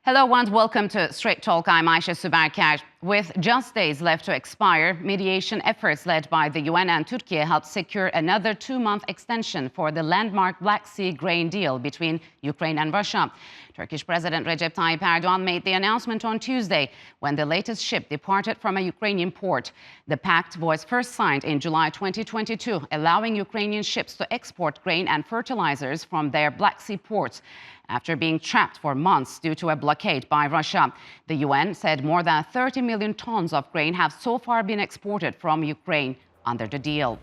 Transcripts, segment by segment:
Hello and welcome to Straight Talk. I'm Ayşe Süberker. With just days left to expire, mediation efforts led by the UN and Turkiye helped secure another 2-month extension for the landmark Black Sea grain deal between Ukraine and Russia. Turkish President Recep Tayyip Erdogan made the announcement on Tuesday when the latest ship departed from a Ukrainian port. The pact was first signed in July 2022, allowing Ukrainian ships to export grain and fertilizers from their Black Sea ports after being trapped for months due to a blockade by Russia. The UN said more than 30 million tons of grain have so far been exported from Ukraine under the deal.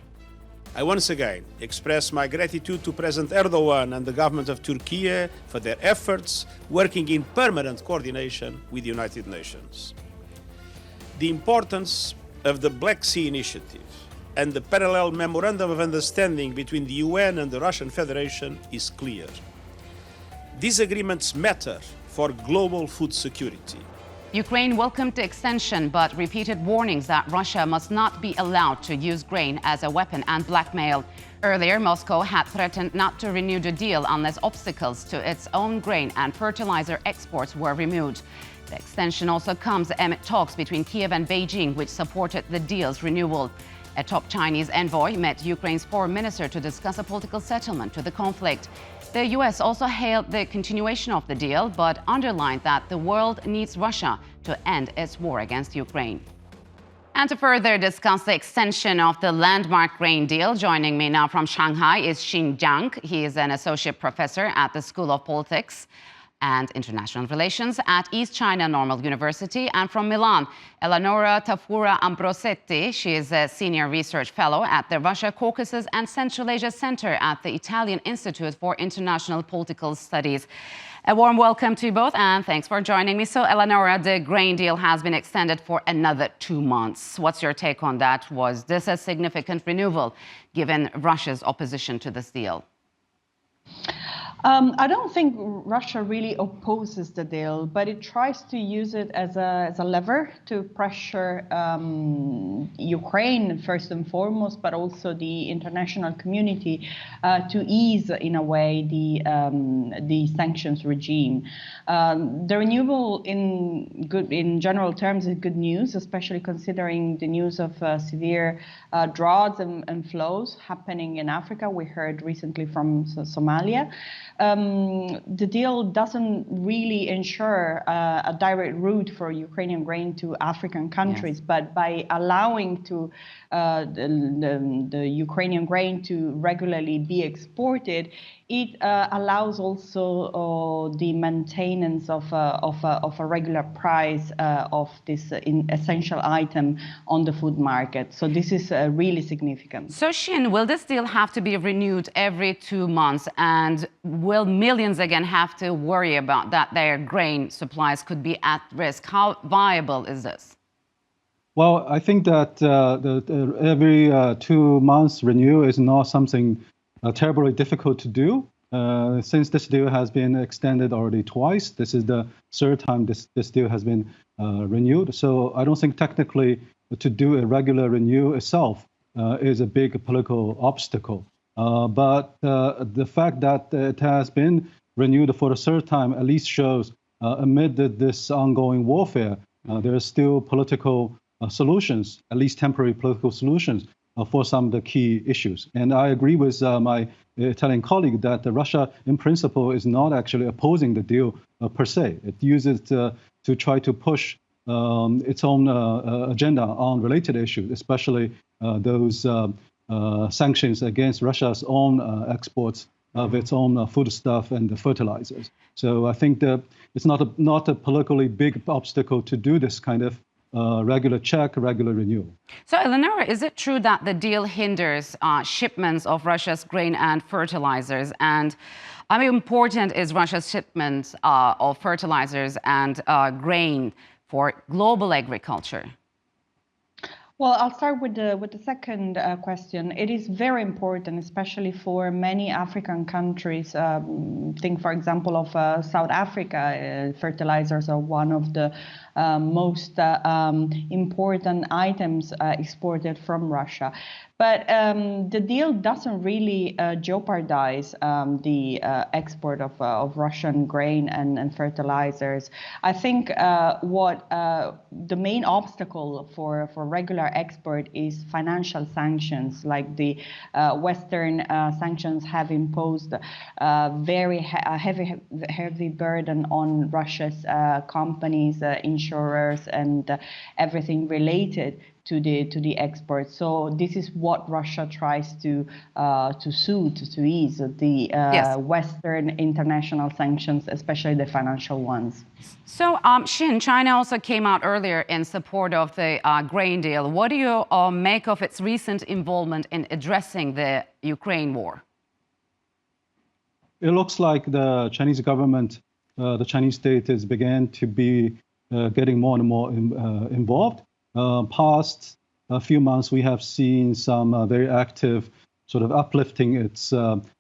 I once again express my gratitude to President Erdogan and the government of Turkey for their efforts working in permanent coordination with the United Nations. The importance of the Black Sea Initiative and the parallel memorandum of understanding between the UN and the Russian Federation is clear. These agreements matter for global food security. Ukraine welcomed the extension, but repeated warnings that Russia must not be allowed to use grain as a weapon and blackmail. Earlier, Moscow had threatened not to renew the deal unless obstacles to its own grain and fertilizer exports were removed. The extension also comes amid talks between Kiev and Beijing, which supported the deal's renewal. A top Chinese envoy met Ukraine's foreign minister to discuss a political settlement to the conflict. The U.S. also hailed the continuation of the deal, but underlined that the world needs Russia to end its war against Ukraine. And to further discuss the extension of the landmark grain deal, joining me now from Shanghai is Xin Zhang. He is an associate professor at the School of Politics and International Relations at East China Normal University, and from Milan, Eleonora Tafuro Ambrosetti. She is a senior research fellow at the Russia, Caucasus and Central Asia Center at the Italian Institute for International Political Studies. A warm welcome to you both, and thanks for joining me. So, Eleonora, the grain deal has been extended for another 2 months. What's your take on that? Was this a significant renewal, given Russia's opposition to this deal? I don't think Russia really opposes the deal, but it tries to use it as a lever to pressure Ukraine first and foremost, but also the international community to ease, in a way, the sanctions regime. The renewal, in general terms, is good news, especially considering the news of severe droughts and flows happening in Africa. We heard recently from Somalia. The deal doesn't really ensure a direct route for Ukrainian grain to African countries, yes, but by allowing the Ukrainian grain to regularly be exported, it allows also the maintenance of a regular price of this essential item on the food market. So this is really significant. So, Xin, will this deal have to be renewed every 2 months? And will millions again have to worry about that their grain supplies could be at risk? How viable is this? Well, I think that every 2 months renew is not something terribly difficult to do. Since this deal has been extended already twice, this is the third time this deal has been renewed. So I don't think technically to do a regular renew itself is a big political obstacle. But the fact that it has been renewed for the third time at least shows amid this ongoing warfare, there are still political solutions, at least temporary political solutions for some of the key issues. And I agree with my Italian colleague that Russia, in principle, is not actually opposing the deal per se. It uses to try to push its own agenda on related issues, especially those sanctions against Russia's own exports of its own foodstuff and the fertilizers. So I think that it's not a politically big obstacle to do this kind of regular check, regular renewal. So, Eleonora, is it true that the deal hinders shipments of Russia's grain and fertilizers? And how important is Russia's shipments of fertilizers and grain for global agriculture? Well, I'll start with the second question. It is very important, especially for many African countries. Think, for example, of South Africa. Fertilizers are one of the most important items exported from Russia. But the deal doesn't really jeopardize the export of Russian grain and fertilizers. I think what the main obstacle for regular export is financial sanctions, like the Western sanctions have imposed very heavy burden on Russia's companies, insurers, and everything related to the export. So this is what Russia tries to ease the Yes. Western international sanctions, especially the financial ones. So, Xin, China also came out earlier in support of the grain deal. What do you make of its recent involvement in addressing the Ukraine war? It looks like the Chinese government, the Chinese state is began to be getting more and more involved. Past a few months, we have seen some very active sort of uplifting its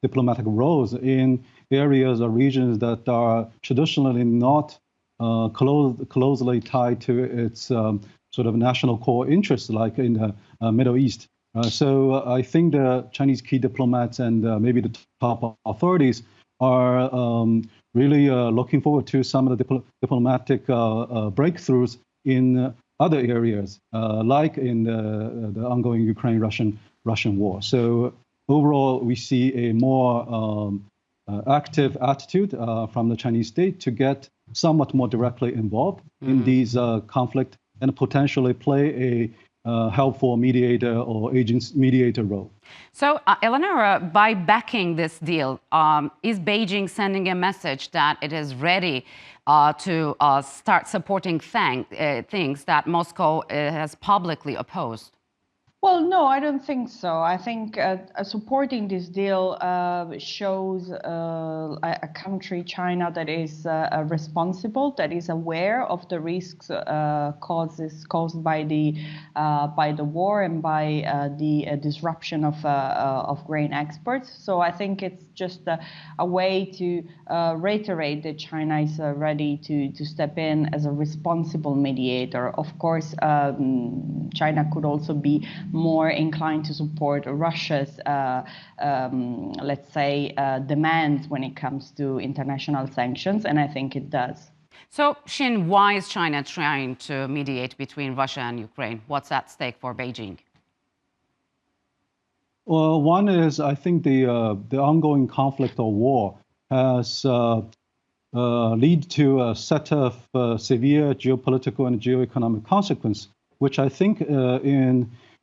diplomatic roles in areas or regions that are traditionally not closely tied to its sort of national core interests, like in the Middle East. So I think the Chinese key diplomats and maybe the top authorities are really looking forward to some of the diplomatic breakthroughs in other areas, like in the ongoing Ukraine-Russian war. So overall, we see a more active attitude from the Chinese state to get somewhat more directly involved in these conflict and potentially play a helpful mediator or mediator role. So, Eleonora, by backing this deal, is Beijing sending a message that it is ready to start supporting things that Moscow has publicly opposed? Well, no, I don't think so. I think supporting this deal shows a country, China, that is responsible, that is aware of the risks caused by the war and by the disruption of grain exports. So I think it's just a way to reiterate that China is ready to step in as a responsible mediator. Of course, China could also be more inclined to support Russia's, let's say, demands when it comes to international sanctions, and I think it does. So, Xin, why is China trying to mediate between Russia and Ukraine? What's at stake for Beijing? Well, one is, I think, the ongoing conflict or war has lead to a set of severe geopolitical and geoeconomic consequences, which I think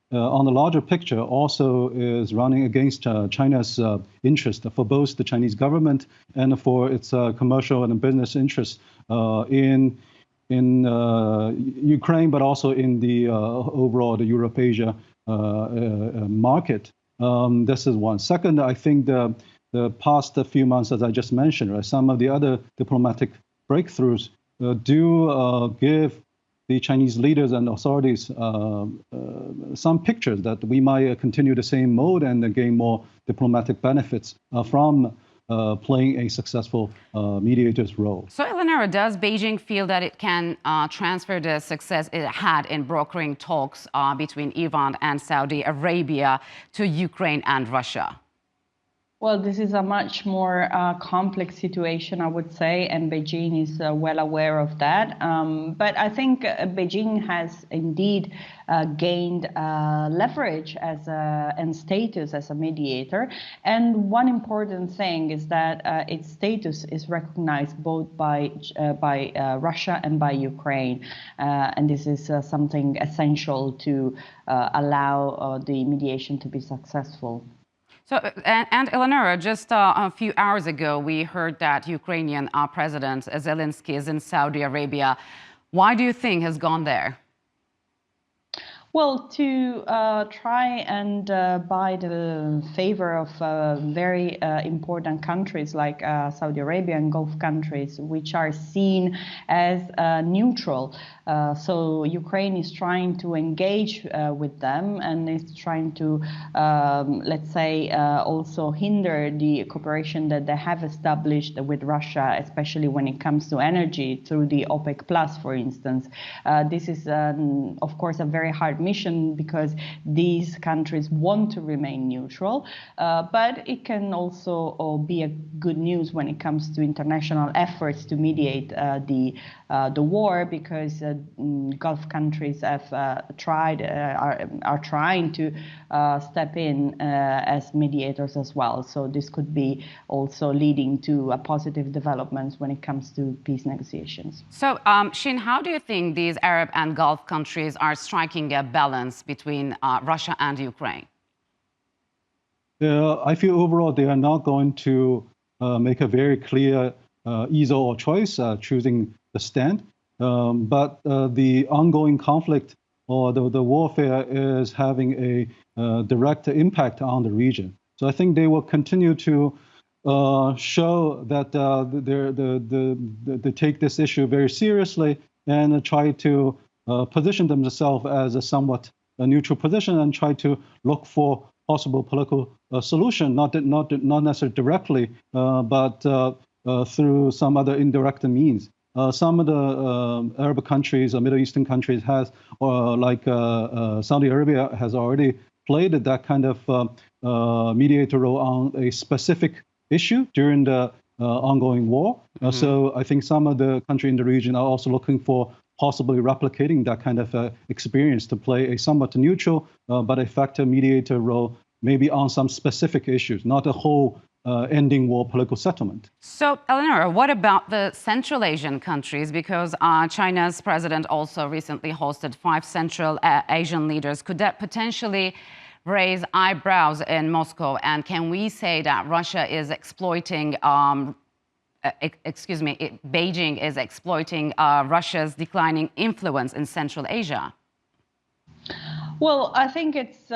on the larger picture also is running against China's interest for both the Chinese government and for its commercial and business interests in Ukraine, but also in the overall the Europe-Asia market. This is one. Second, I think the past few months, as I just mentioned, right, some of the other diplomatic breakthroughs do give the Chinese leaders and authorities some pictures that we might continue the same mode and gain more diplomatic benefits from playing a successful mediator's role. So, Eleonora, does Beijing feel that it can transfer the success it had in brokering talks between Iran and Saudi Arabia to Ukraine and Russia? Well, this is a much more complex situation, I would say, and Beijing is well aware of that. But I think Beijing has indeed gained leverage and status as a mediator. And one important thing is that its status is recognized both by Russia and by Ukraine. And this is something essential to allow the mediation to be successful. So, and Eleonora, just a few hours ago, we heard that Ukrainian President Zelensky is in Saudi Arabia. Why do you think has gone there? Well, to try and buy the favor of very important countries like Saudi Arabia and Gulf countries, which are seen as neutral. So Ukraine is trying to engage with them and is trying to, let's say, also hinder the cooperation that they have established with Russia, especially when it comes to energy through the OPEC Plus, for instance. This is, of course, a very hard required mission because these countries want to remain neutral. But it can also be a good news when it comes to international efforts to mediate the war, because Gulf countries have are trying to step in as mediators as well. So this could be also leading to a positive developments when it comes to peace negotiations. So, Xin, how do you think these Arab and Gulf countries are striking a balance between Russia and Ukraine? I feel overall they are not going to make a very clear either-or choice, choosing the stand. But the ongoing conflict or the warfare is having a direct impact on the region. So I think they will continue to show that they take this issue very seriously and try to position themselves as a somewhat neutral position and try to look for possible political solution, not necessarily directly, but through some other indirect means. Some of the Arab countries or Middle Eastern countries has, like Saudi Arabia has already played that kind of mediator role on a specific issue during the ongoing war. So I think some of the countries in the region are also looking for possibly replicating that kind of experience to play a somewhat neutral but effective mediator role, maybe on some specific issues, not a whole ending war political settlement. So, Eleonora, what about the Central Asian countries? Because China's president also recently hosted 5 Central Asian leaders. Could that potentially raise eyebrows in Moscow? And can we say that Russia is exploiting, Beijing is exploiting Russia's declining influence in Central Asia? Well, I think it's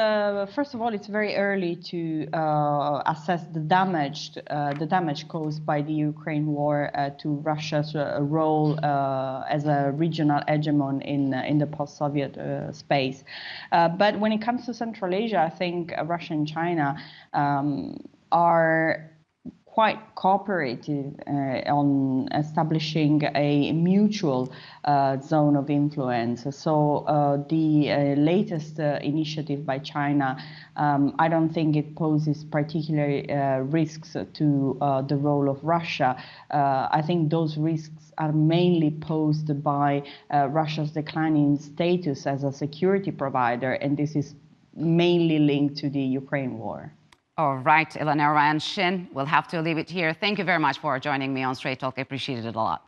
first of all, it's very early to assess the damage caused by the Ukraine war to Russia's role as a regional hegemon in the post-Soviet space. But when it comes to Central Asia, I think Russia and China are quite cooperative on establishing a mutual zone of influence. So the latest initiative by China, I don't think it poses particular risks to the role of Russia. I think those risks are mainly posed by Russia's declining status as a security provider, and this is mainly linked to the Ukraine war. All right, Eleonora and Xin, we'll have to leave it here. Thank you very much for joining me on Straight Talk. I appreciated it a lot.